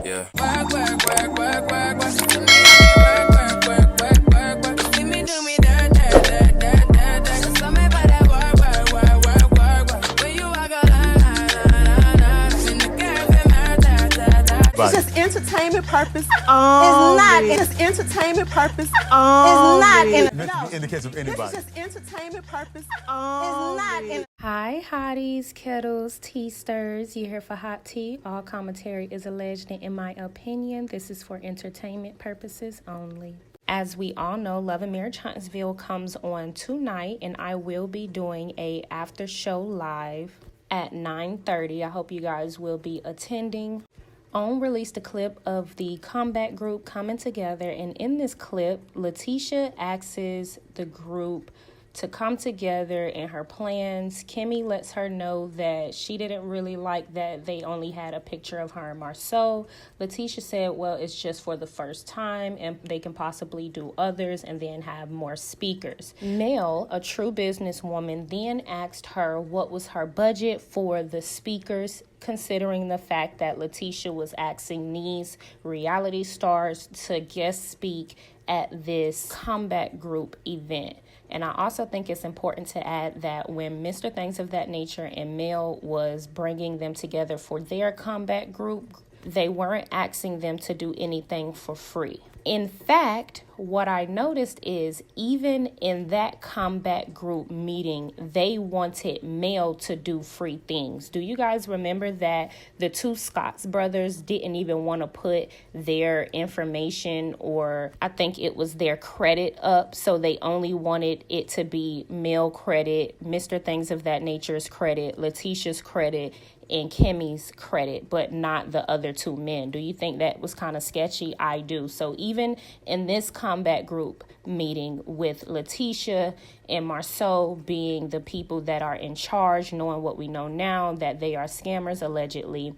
Yeah. Work, work, work, work, work, work. You make me work, work, work, work, work, work. You see me do me dirt, dirt, dirt, dirt, dirt, dirt. Cause I'm here for that work, work, work, work, work, work. When you walk a line, line, line, in the cafe, It's just entertainment purpose. It's entertainment purpose. It's not In the case of anybody. This is just entertainment purpose. It's not in. Hi, hotties, kettles, tea stirs. You're here for hot tea. All commentary is alleged, and in my opinion, this is for entertainment purposes only. As we all know, Lamh Huntsville comes on tonight, and I will be doing a after show live at 9:30. I hope you guys will be attending. OWN released a clip of the comeback group coming together, and in this clip, Letitia asks the group to come together in her plans. Kimmy lets her know that she didn't really like that they only had a picture of her and Marceau. Letitia said, well, it's just for the first time and they can possibly do others and then have more speakers. Mel, a true businesswoman, then asked her what was her budget for the speakers, considering the fact that Letitia was asking these reality stars to guest speak at this comeback group event. And I also think it's important to add that when Mr. Things of That Nature and Mel was bringing them together for their comeback group, they weren't asking them to do anything for free. In fact, what I noticed is even in that comeback group meeting, they wanted Mel to do free things. Do you guys remember that the two Scotts brothers didn't even want to put their information, or I think it was their credit up, so they only wanted it to be Mel credit, Mr. Things of That Nature's credit, Letitia's credit, and Kimmy's credit, but not the other two men. Do you think that was kind of sketchy? I do. So even in this comeback group meeting with Letitia and Marceau being the people that are in charge, knowing what we know now, that they are scammers allegedly,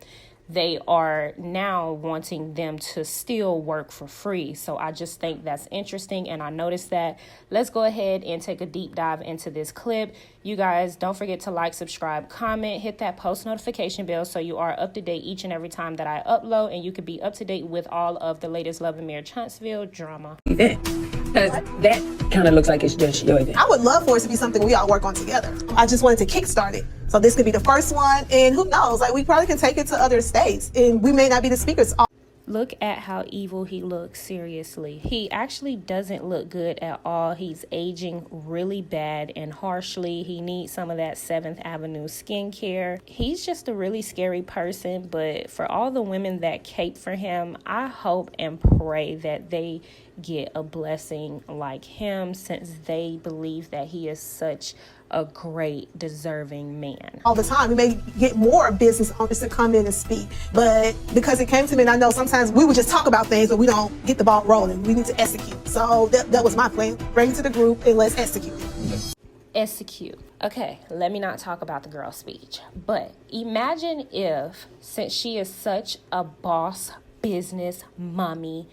they are now wanting them to still work for free. So I just think that's interesting, and I noticed that. Let's go ahead and take a deep dive into this clip. You guys, don't forget to like, subscribe, comment, hit that post notification bell so you are up to date each and every time that I upload, and you can be up to date with all of the latest Lamh Huntsville drama. Because that kind of looks like it's just your event. I would love for it to be something we all work on together. I just wanted to kickstart it. So this could be the first one, and who knows, like we probably can take it to other states, and we may not be the speakers. Look at how evil he looks, seriously. He actually doesn't look good at all. He's aging really bad and harshly. He needs some of that 7th Avenue skincare. He's just a really scary person, but for all the women that cape for him, I hope and pray that they get a blessing like him, since they believe that he is such a great, deserving man. All the time, we may get more business owners to come in and speak, but because it came to me, and I know sometimes we would just talk about things, but we don't get the ball rolling. We need to execute. So that was my plan. Bring it to the group and let's execute. Execute. Okay, let me not talk about the girl speech, but imagine if, since she is such a boss business mommy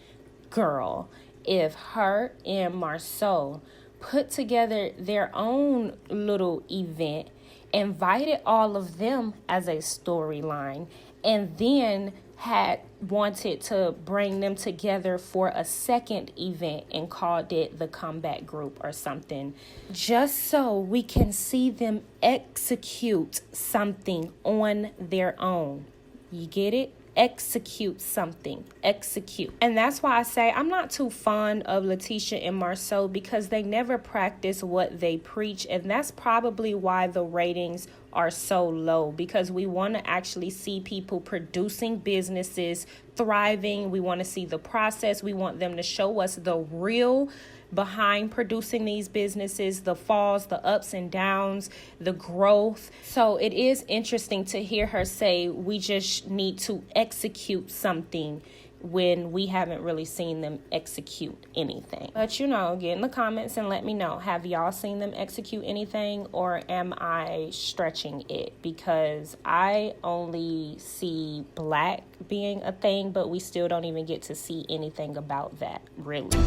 girl, if her and Marceau put together their own little event, invited all of them as a storyline, and then had wanted to bring them together for a second event and called it the comeback group or something, just so we can see them execute something on their own. You get it? Execute something. Execute. And that's why I say I'm not too fond of Letitia and Marceau, because they never practice what they preach, and that's probably why the ratings are so low, because we want to actually see people producing businesses thriving. We want to see the process. We want them to show us the real behind producing these businesses, the falls, the ups and downs, the growth. So it is interesting to hear her say we just need to execute something when we haven't really seen them execute anything. But you know, get in the comments and let me know, have y'all seen them execute anything, or am I stretching it? Because I only see black being a thing, but we still don't even get to see anything about that, really.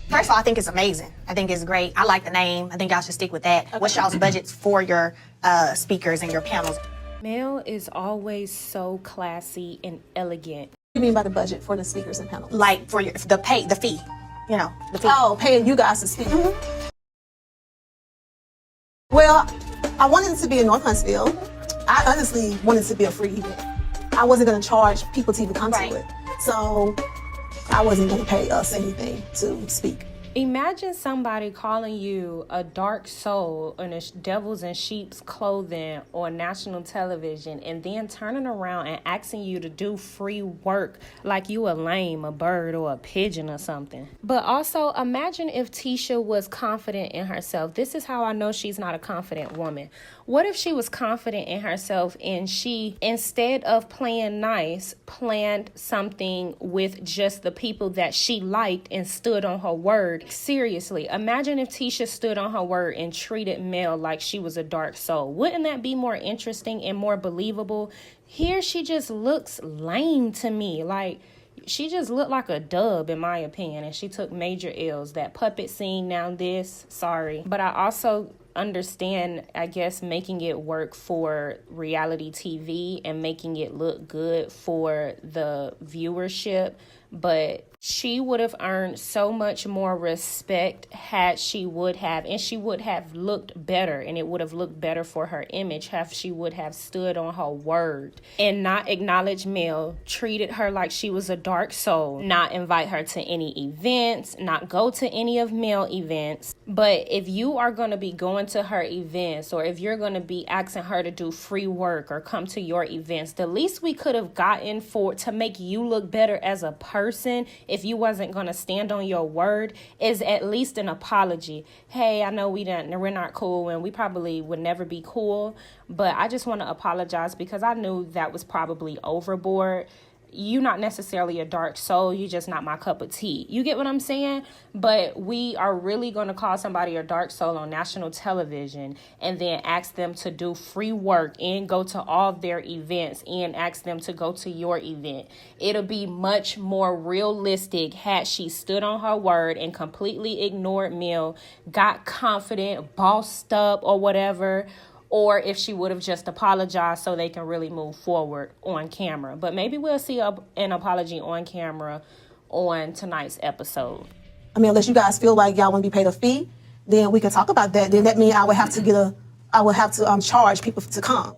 First of all, I think it's amazing. I think it's great. I like the name. I think y'all should stick with that. What's y'all's budgets for your speakers and your panels? Mel is always so classy and elegant. you mean by the budget for the speakers and panel? Like for the fee, you know, the fee. Oh, paying you guys to speak. Well, I wanted it to be in North Huntsville. I honestly wanted it to be a free event. I wasn't going to charge people to even come to it. So I wasn't going to pay us anything to speak. Imagine somebody calling you a dark soul in a devil's and sheep's clothing on national television and then turning around and asking you to do free work like you a lamb, a bird, or a pigeon or something. But also imagine if Tisha was confident in herself. This is how I know she's not a confident woman. What if she was confident in herself and she, instead of playing nice, planned something with just the people that she liked and stood on her word? Seriously, imagine if Tisha stood on her word and treated Mel like she was a dark soul. Wouldn't that be more interesting and more believable? Here she just looks lame to me. Like, she just looked like a dub in my opinion, and she took major L's. That puppet scene, now this, sorry. But I also understand, I guess, making it work for reality TV and making it look good for the viewership, but she would have earned so much more respect had she would have, and she would have looked better, and it would have looked better for her image if she would have stood on her word and not acknowledge Mel, treated her like she was a dark soul, not invite her to any events, not go to any of Mel events. But if you are going to be going to her events, or if you're going to be asking her to do free work or come to your events, the least we could have gotten for to make you look better as a person, if you wasn't going to stand on your word, is at least an apology. Hey, I know we're not cool and we probably would never be cool, but I just want to apologize because I knew that was probably overboard. You're not necessarily a dark soul. You're just not my cup of tea. You get what I'm saying? But we are really going to call somebody a dark soul on national television and then ask them to do free work and go to all their events and ask them to go to your event. It'll be much more realistic had she stood on her word and completely ignored Mel, got confident, bossed up or whatever, or if she would have just apologized so they can really move forward on camera. But maybe we'll see an apology on camera on tonight's episode. I mean, unless you guys feel like y'all want to be paid a fee, then we can talk about that. Then that means I would have to charge people to come.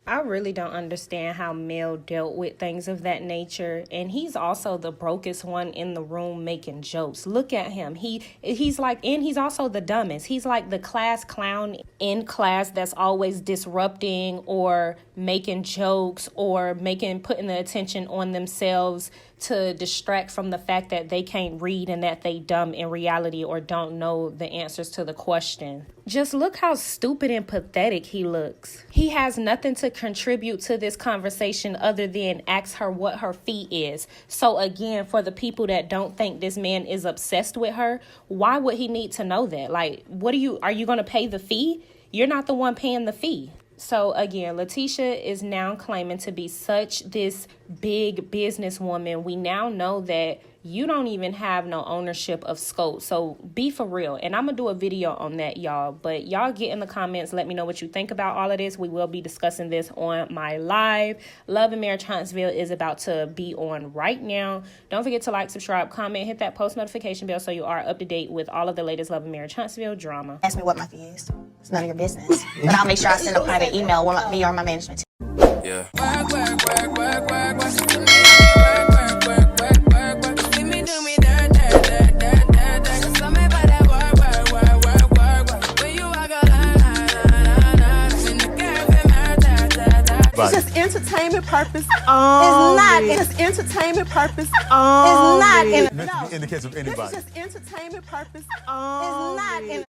I really don't understand how Mel dealt with things of that nature, and he's also the brokest one in the room making jokes. Look at him. He's like, and he's also the dumbest. He's like the class clown in class that's always disrupting or making jokes or putting the attention on themselves to distract from the fact that they can't read and that they dumb in reality or don't know the answers to the question. Just look how stupid and pathetic he looks. He has nothing to contribute to this conversation other than ask her what her fee is. So again, for the people that don't think this man is obsessed with her, why would he need to know that? Like, are you going to pay the fee? You're not the one paying the fee. So again, Letitia is now claiming to be such this big businesswoman. We now know that you don't even have no ownership of Scope. So be for real. And I'm going to do a video on that, y'all. But y'all get in the comments. Let me know what you think about all of this. We will be discussing this on my live. Love and Marriage Huntsville is about to be on right now. Don't forget to like, subscribe, comment, hit that post notification bell so you are up to date with all of the latest Love and Marriage Huntsville drama. Ask me what my fee is. It's none of your business. But I'll make sure I send a private email with me or my management team. Yeah. Work, work, work, work, work, work. She do me, work, work, work, work, work, work. See me do me dirt, dirt, dirt, dirt, dirt, dirt. Cause I'm about that work, work, work, work, work, work. When you walk a line, in the cafe, It's just entertainment purpose only. It's just entertainment purpose only. In the case of anybody. It's just entertainment purpose only. It's not